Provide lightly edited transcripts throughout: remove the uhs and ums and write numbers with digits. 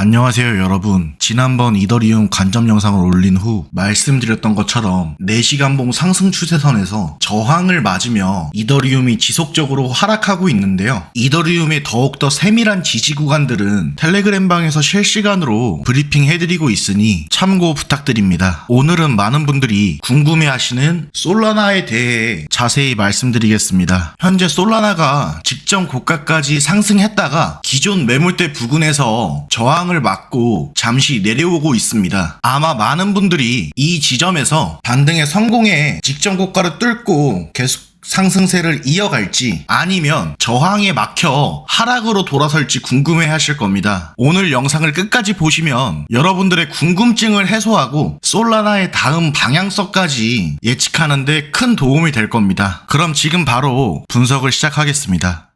안녕하세요 여러분. 지난번 이더리움 관점 영상을 올린 후 말씀드렸던 것처럼 4시간봉 상승 추세선에서 저항을 맞으며 이더리움이 지속적으로 하락하고 있는데요. 이더리움의 더욱더 세밀한 지지 구간들은 텔레그램방에서 실시간으로 브리핑 해드리고 있으니 참고 부탁드립니다. 오늘은 많은 분들이 궁금해하시는 솔라나에 대해 자세히 말씀드리겠습니다. 현재 솔라나가 직전 고가까지 상승했다가 기존 매물대 부근에서 저항을 맞고 잠시 내려오고 있습니다. 아마 많은 분들이 이 지점에서 반등에 성공해 직전 고가를 뚫고 계속 상승세를 이어갈지 아니면 저항에 막혀 하락으로 돌아설지 궁금해 하실 겁니다. 오늘 영상을 끝까지 보시면 여러분들의 궁금증을 해소하고 솔라나의 다음 방향성까지 예측하는 데 큰 도움이 될 겁니다. 그럼 지금 바로 분석을 시작하겠습니다.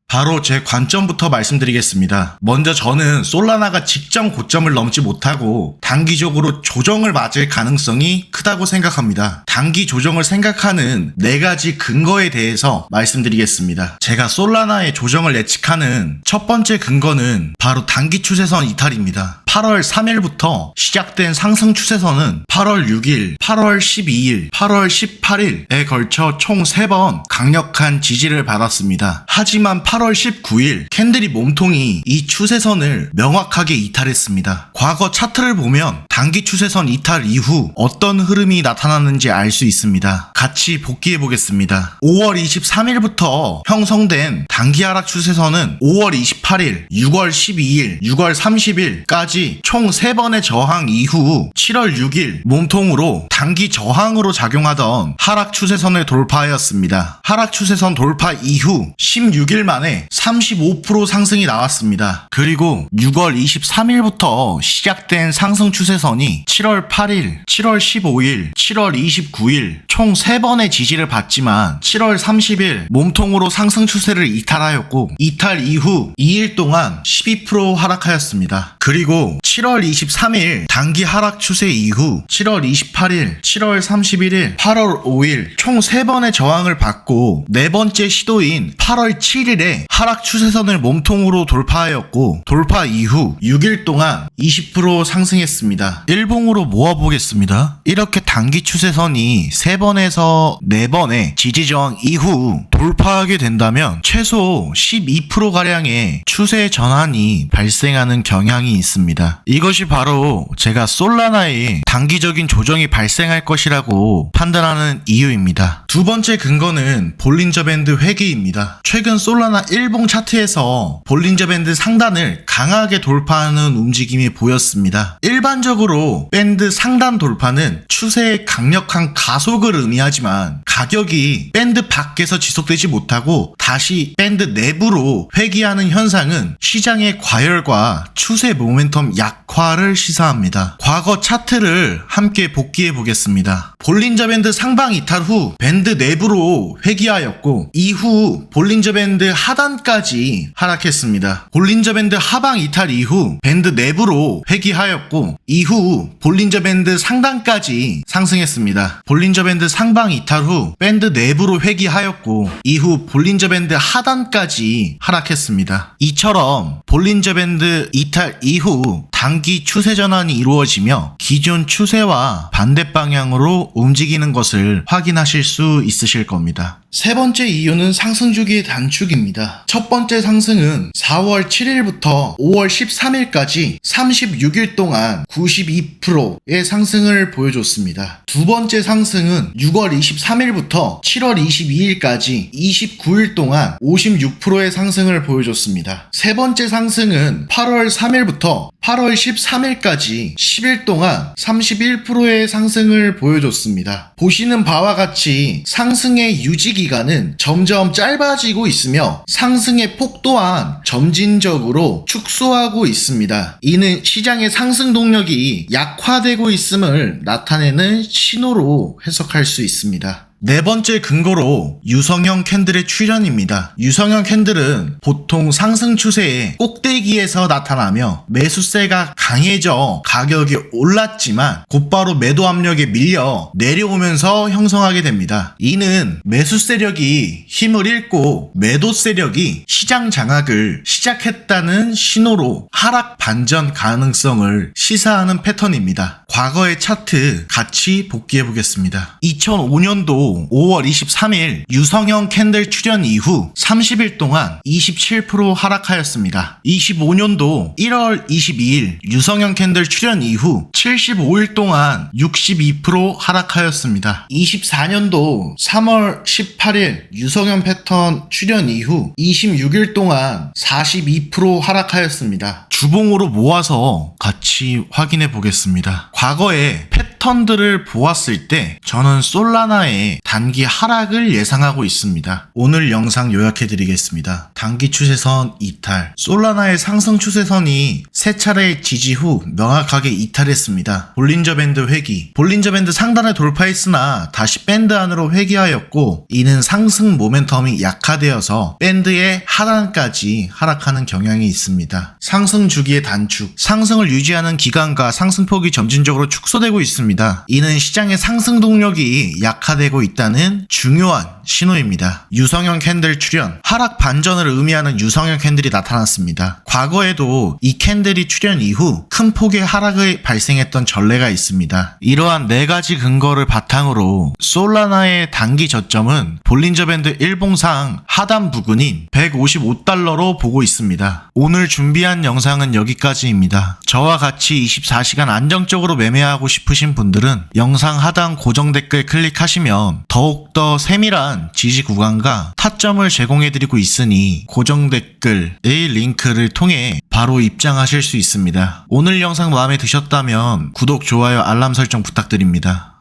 바로 제 관점부터 말씀드리겠습니다. 먼저 저는 솔라나가 직전 고점을 넘지 못하고 단기적으로 조정을 맞을 가능성이 크다고 생각합니다. 단기 조정을 생각하는 4가지 근거에 대해서 말씀드리겠습니다. 제가 솔라나의 조정을 예측하는 첫 번째 근거는 바로 단기 추세선 이탈입니다. 8월 3일부터 시작된 상승 추세선은 8월 6일, 8월 12일, 8월 18일에 걸쳐 총 3번 강력한 지지를 받았습니다. 하지만 8월 19일 캔들이 몸통이 이 추세선을 명확하게 이탈했습니다. 과거 차트를 보면 단기 추세선 이탈 이후 어떤 흐름이 나타났는지 알 수 있습니다. 같이 복귀해 보겠습니다. 5월 23일부터 형성된 단기 하락 추세선은 5월 28일, 6월 12일, 6월 30일까지 총 3번의 저항 이후 7월 6일 몸통으로 단기 저항으로 작용하던 하락 추세선을 돌파하였습니다. 하락 추세선 돌파 이후 16일 만에 35% 상승이 나왔습니다. 그리고 6월 23일부터 시작된 상승 추세선이 7월 8일, 7월 15일, 7월 29일 총 3번의 지지를 받지만 7월 30일 몸통으로 상승 추세를 이탈하였고 이탈 이후 2일 동안 12% 하락하였습니다. 그리고 7월 23일 단기 하락 추세 이후 7월 28일, 7월 31일, 8월 5일 총 3번의 저항을 받고 4번째 시도인 8월 7일에 하락 추세선을 몸통으로 돌파하였고 돌파 이후 6일 동안 20% 상승했습니다. 일봉으로 모아보겠습니다. 이렇게 단기 추세선이 3번에서 4번의 지지저항 이후 돌파하게 된다면 최소 12%가량의 추세 전환이 발생하는 경향이 있습니다. 이것이 바로 제가 솔라나의 단기적인 조정이 발생할 것이라고 판단하는 이유입니다. 두 번째 근거는 볼린저 밴드 회귀입니다. 최근 솔라나 일봉 차트에서 볼린저 밴드 상단을 강하게 돌파하는 움직임이 보였습니다. 일반적으로 밴드 상단 돌파는 추세의 강력한 가속을 의미하지만 가격이 밴드 밖에서 지속되지 못하고 다시 밴드 내부로 회귀하는 현상은 시장의 과열과 추세 모멘텀 약화를 시사합니다. 과거 차트를 함께 복귀해 보겠습니다. 볼린저 밴드 상방 이탈 후 밴드 내부로 회귀하였고 이후 볼린저 밴드 하단까지 하락했습니다. 볼린저 밴드 하방 이탈 이후 밴드 내부로 회귀하였고 이후 볼린저 밴드 상단까지 상승했습니다. 볼린저 밴드 상방 이탈 후 밴드 내부로 회귀하였고 이후 볼린저 밴드 하단까지 하락했습니다. 이처럼 볼린저 밴드 이탈 이후 단기 추세 전환이 이루어지며 기존 추세와 반대 방향으로 움직이는 것을 확인하실 수 있으실 겁니다. 세 번째 이유는 상승 주기의 단축입니다. 첫 번째 상승은 4월 7일부터 5월 13일까지 36일 동안 92%의 상승을 보여줬습니다. 두 번째 상승은 6월 23일부터 7월 22일까지 29일 동안 56%의 상승을 보여줬습니다. 세 번째 상승은 8월 3일부터 8월 13일까지 10일 동안 31%의 상승을 보여줬습니다. 보시는 바와 같이 상승의 유지 기간은 점점 짧아지고 있으며 상승의 폭 또한 점진적으로 축소하고 있습니다. 이는 시장의 상승 동력이 약화되고 있음을 나타내는 신호로 해석할 수 있습니다. 네 번째 근거로 유성형 캔들의 출현입니다. 유성형 캔들은 보통 상승 추세의 꼭대기에서 나타나며 매수세가 강해져 가격이 올랐지만 곧바로 매도 압력에 밀려 내려오면서 형성하게 됩니다. 이는 매수 세력이 힘을 잃고 매도 세력이 시장 장악을 시작했다는 신호로 하락 반전 가능성을 시사하는 패턴입니다. 과거의 차트 같이 복귀해 보겠습니다. 2005년도 5월 23일 유성형 캔들 출현 이후 30일 동안 27% 하락하였습니다. 25년도 1월 22일 유성형 캔들 출현 이후 75일 동안 62% 하락하였습니다. 24년도 3월 18일 유성형 패턴 출현 이후 26일 동안 42% 하락하였습니다. 주봉으로 모아서 같이 확인해 보겠습니다. 과거에 패턴들을 보았을 때 저는 솔라나의 단기 하락을 예상하고 있습니다. 오늘 영상 요약해 드리겠습니다. 단기 추세선 이탈. 솔라나의 상승 추세선이 세 차례의 지지 후 명확하게 이탈했습니다. 볼린저 밴드 회귀. 볼린저 밴드 상단을 돌파했으나 다시 밴드 안으로 회귀하였고 이는 상승 모멘텀이 약화되어서 밴드의 하단까지 하락하는 경향이 있습니다. 상승 주기의 단축. 상승을 유지하는 기간과 상승폭이 점진적으로 축소되고 있습니다. 이는 시장의 상승 동력이 약화되고 있다는 중요한 신호입니다. 유성형 캔들 출현. 하락 반전을 의미하는 유성형 캔들이 나타났습니다. 과거에도 이 캔들이 출현 이후 큰 폭의 하락이 발생했던 전례가 있습니다. 이러한 네 가지 근거를 바탕으로 솔라나의 단기 저점은 볼린저 밴드 일봉상 하단 부근인 155달러로 보고 있습니다. 오늘 준비한 영상은 여기까지입니다. 저와 같이 24시간 안정적으로 매매하고 싶으신 분들은 영상 하단 고정 댓글 클릭하시면 더욱더 세밀한 지지 구간과 타점을 제공해드리고 있으니 고정 댓글의 링크를 통해 바로 입장하실 수 있습니다. 오늘 영상 마음에 드셨다면 구독, 좋아요, 알람 설정 부탁드립니다.